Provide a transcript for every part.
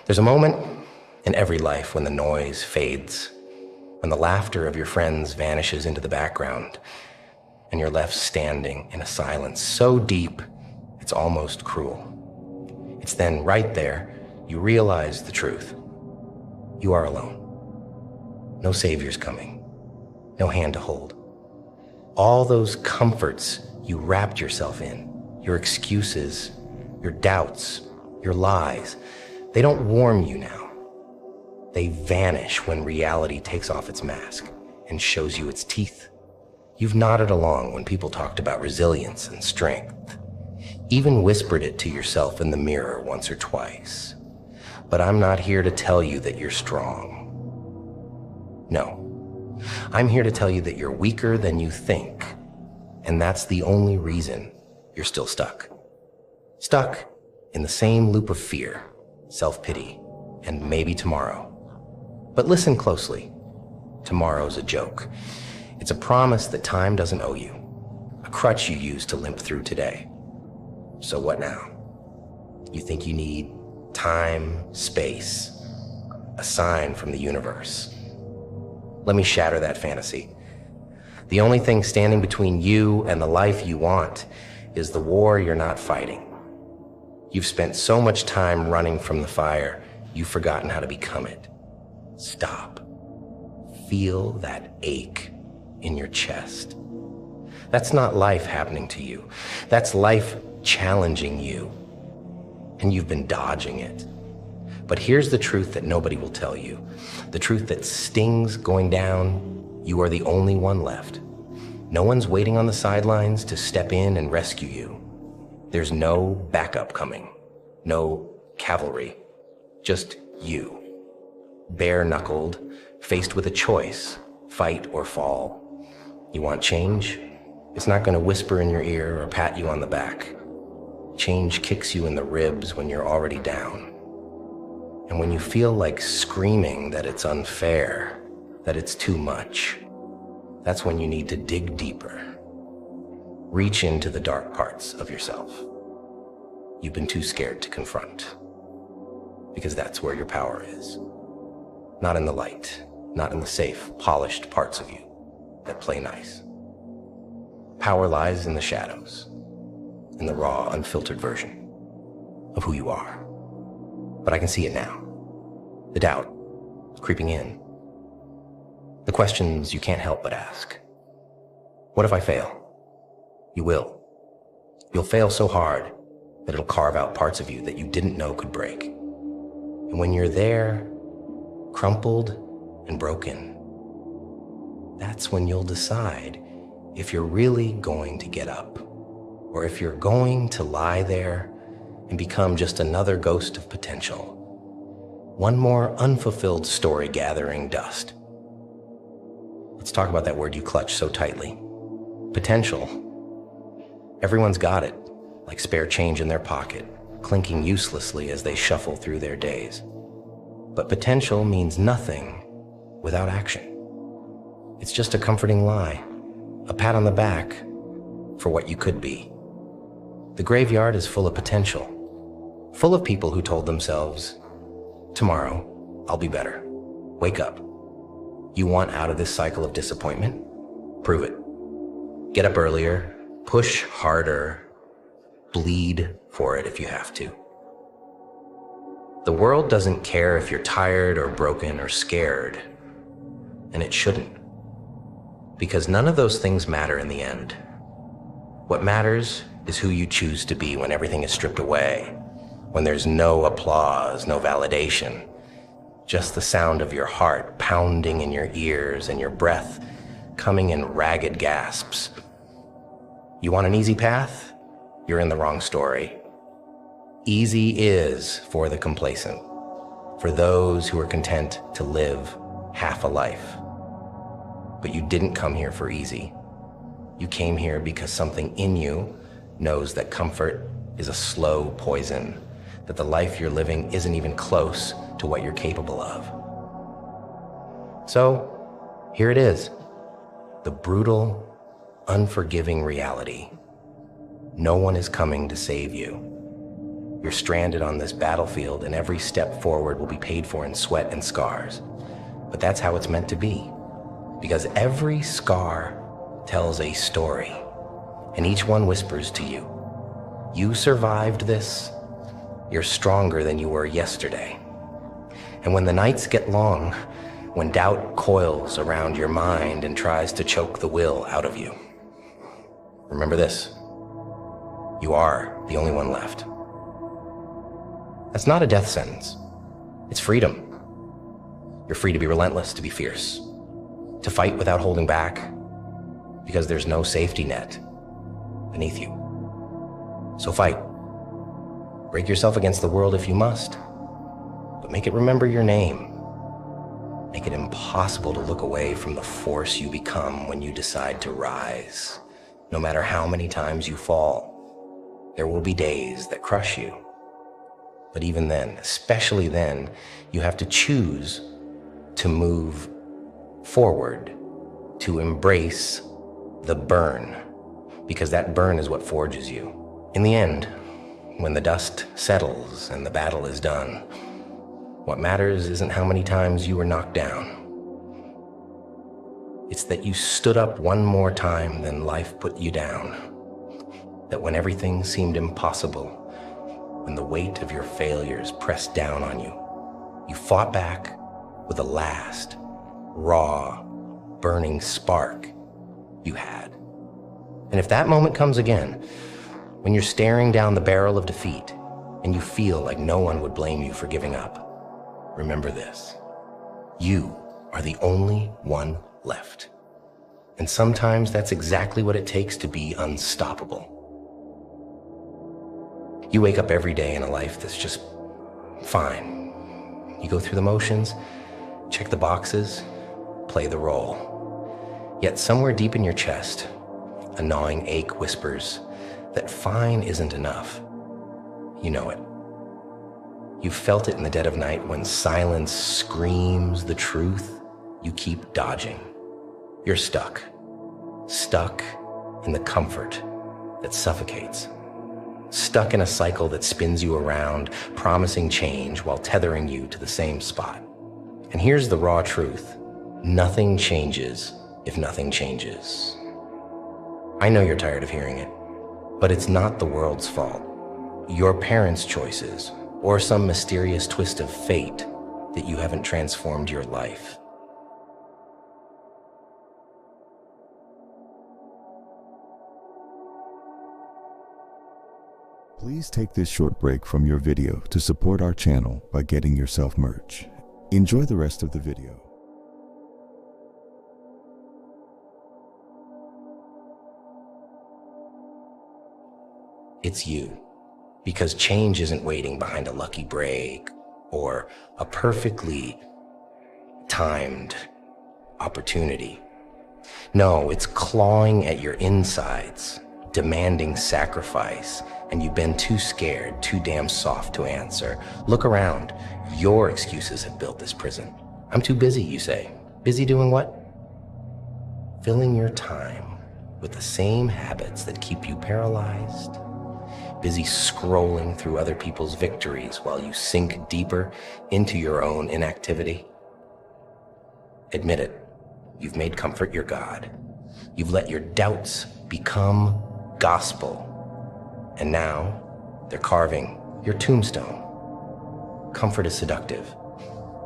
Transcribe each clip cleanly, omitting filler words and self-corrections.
There's a moment in every life when the noise fades, when the laughter of your friends vanishes into the background, and you're left standing in a silence so deep it's almost cruel. It's then right there you realize the truth. You are alone. No savior's coming. No hand to hold. All those comforts you wrapped yourself in, your excuses, your doubts, your lies, they don't warm you now. They vanish when reality takes off its mask and shows you its teeth. You've nodded along when people talked about resilience and strength, even whispered it to yourself in the mirror once or twice. But I'm not here to tell you that you're strong. No, I'm here to tell you that you're weaker than you think, and that's the only reason you're still stuck. Stuck in the same loop of fear, self-pity, and maybe tomorrow. But listen closely. Tomorrow's a joke. It's a promise that time doesn't owe you, a crutch you use to limp through today. So what now? You think you need time, space, a sign from the universe. Let me shatter that fantasy. The only thing standing between you and the life you want is the war you're not fighting. You've spent so much time running from the fire, you've forgotten how to become it. Stop. Feel that ache in your chest. That's not life happening to you. That's life challenging you. And you've been dodging it. But here's the truth that nobody will tell you. The truth that stings going down, you are the only one left. No one's waiting on the sidelines to step in and rescue you. There's no backup coming, no cavalry, just you. Bare-knuckled, faced with a choice, fight or fall. You want change? It's not going to whisper in your ear or pat you on the back. Change kicks you in the ribs when you're already down. And when you feel like screaming that it's unfair, that it's too much, that's when you need to dig deeper. Reach into the dark parts of yourself you've been too scared to confront. Because that's where your power is. Not in the light, not in the safe, polished parts of you that play nice. Power lies in the shadows, in the raw, unfiltered version of who you are. But I can see it now. The doubt creeping in. The questions you can't help but ask. What if I fail? You will. You'll fail so hard that it'll carve out parts of you that you didn't know could break. And when you're there, crumpled and broken, that's when you'll decide if you're really going to get up, or if you're going to lie there and become just another ghost of potential. One more unfulfilled story gathering dust. Let's talk about that word you clutch so tightly. Potential. Everyone's got it, like spare change in their pocket, clinking uselessly as they shuffle through their days. But potential means nothing without action. It's just a comforting lie, a pat on the back for what you could be. The graveyard is full of potential, full of people who told themselves, tomorrow, I'll be better. Wake up. You want out of this cycle of disappointment? Prove it. Get up earlier, push harder, bleed for it if you have to. The world doesn't care if you're tired or broken or scared, and it shouldn't. Because none of those things matter in the end. What matters is who you choose to be when everything is stripped away, when there's no applause, no validation, just the sound of your heart pounding in your ears and your breath coming in ragged gasps. You want an easy path? You're in the wrong story. Easy is for the complacent, for those who are content to live half a life. But you didn't come here for easy. You came here because something in you knows that comfort is a slow poison, that the life you're living isn't even close to what you're capable of. So, here it is, the brutal, unforgiving reality. No one is coming to save you. You're stranded on this battlefield, and every step forward will be paid for in sweat and scars. But that's how it's meant to be, because every scar tells a story, and each one whispers to you, you survived this, you're stronger than you were yesterday. And when the nights get long, when doubt coils around your mind and tries to choke the will out of you, remember this, you are the only one left. That's not a death sentence. It's freedom. You're free to be relentless, to be fierce, to fight without holding back, because there's no safety net beneath you. So fight. Break yourself against the world if you must, but make it remember your name. Make it impossible to look away from the force you become when you decide to rise. No matter how many times you fall, there will be days that crush you. But even then, especially then, you have to choose to move forward, to embrace the burn, because that burn is what forges you. In the end, when the dust settles and the battle is done, what matters isn't how many times you were knocked down. It's that you stood up one more time than life put you down. That when everything seemed impossible, when the weight of your failures pressed down on you, you fought back with the last, raw, burning spark you had. And if that moment comes again, when you're staring down the barrel of defeat and you feel like no one would blame you for giving up, remember this, you are the only one left. And sometimes that's exactly what it takes to be unstoppable. You wake up every day in a life that's just fine. You go through the motions, check the boxes, play the role. Yet somewhere deep in your chest, a gnawing ache whispers that fine isn't enough. You know it. You've felt it in the dead of night when silence screams the truth. You keep dodging. You're stuck in the comfort that suffocates. Stuck in a cycle that spins you around, promising change while tethering you to the same spot. And here's the raw truth. Nothing changes if nothing changes. I know you're tired of hearing it, but it's not the world's fault. Your parents' choices, or some mysterious twist of fate that you haven't transformed your life. Please take this short break from your video to support our channel by getting yourself merch. Enjoy the rest of the video. It's you. Because change isn't waiting behind a lucky break or a perfectly timed opportunity. No, it's clawing at your insides, demanding sacrifice, and you've been too scared, too damn soft to answer. Look around. Your excuses have built this prison. I'm too busy, you say. Busy doing what? Filling your time with the same habits that keep you paralyzed. Busy scrolling through other people's victories while you sink deeper into your own inactivity. Admit it, you've made comfort your God. You've let your doubts become gospel. And now they're carving your tombstone. Comfort is seductive.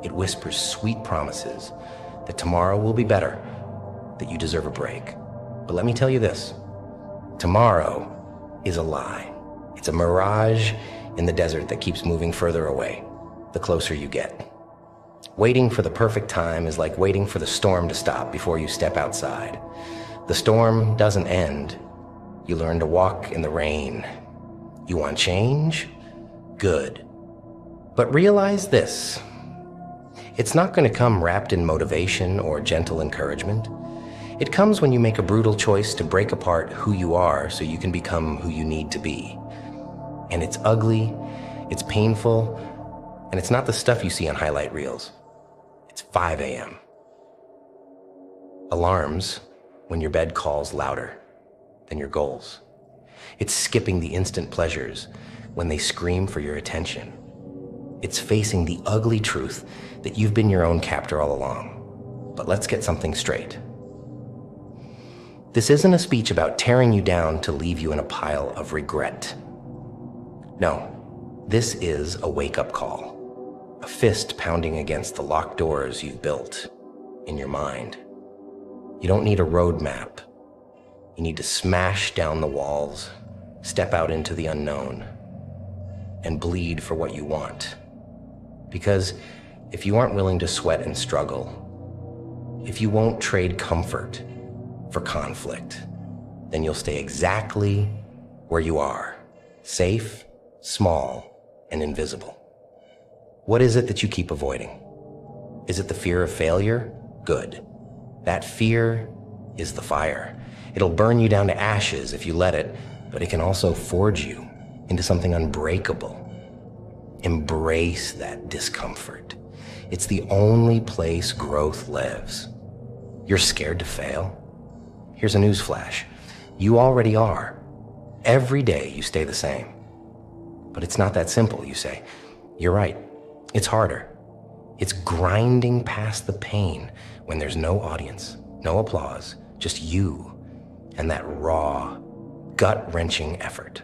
It whispers sweet promises that tomorrow will be better, that you deserve a break. But let me tell you this, tomorrow is a lie. It's a mirage in the desert that keeps moving further away, the closer you get. Waiting for the perfect time is like waiting for the storm to stop before you step outside. The storm doesn't end. You learn to walk in the rain. You want change? Good. But realize this. It's not going to come wrapped in motivation or gentle encouragement. It comes when you make a brutal choice to break apart who you are so you can become who you need to be. And it's ugly, it's painful, and it's not the stuff you see on highlight reels. It's 5 a.m. Alarms when your bed calls louder than your goals. It's skipping the instant pleasures, when they scream for your attention. It's facing the ugly truth that you've been your own captor all along. But let's get something straight. This isn't a speech about tearing you down to leave you in a pile of regret. No, this is a wake-up call, a fist pounding against the locked doors you've built in your mind. You don't need a roadmap. You need to smash down the walls, step out into the unknown, and bleed for what you want. Because if you aren't willing to sweat and struggle, if you won't trade comfort for conflict, then you'll stay exactly where you are, safe, small, and invisible. What is it that you keep avoiding? Is it the fear of failure? Good. That fear is the fire. It'll burn you down to ashes if you let it, but it can also forge you into something unbreakable. Embrace that discomfort. It's the only place growth lives. You're scared to fail? Here's a news flash. You already are. Every day you stay the same. But it's not that simple, you say. You're right. It's harder. It's grinding past the pain when there's no audience, no applause, just you and that raw, gut-wrenching effort.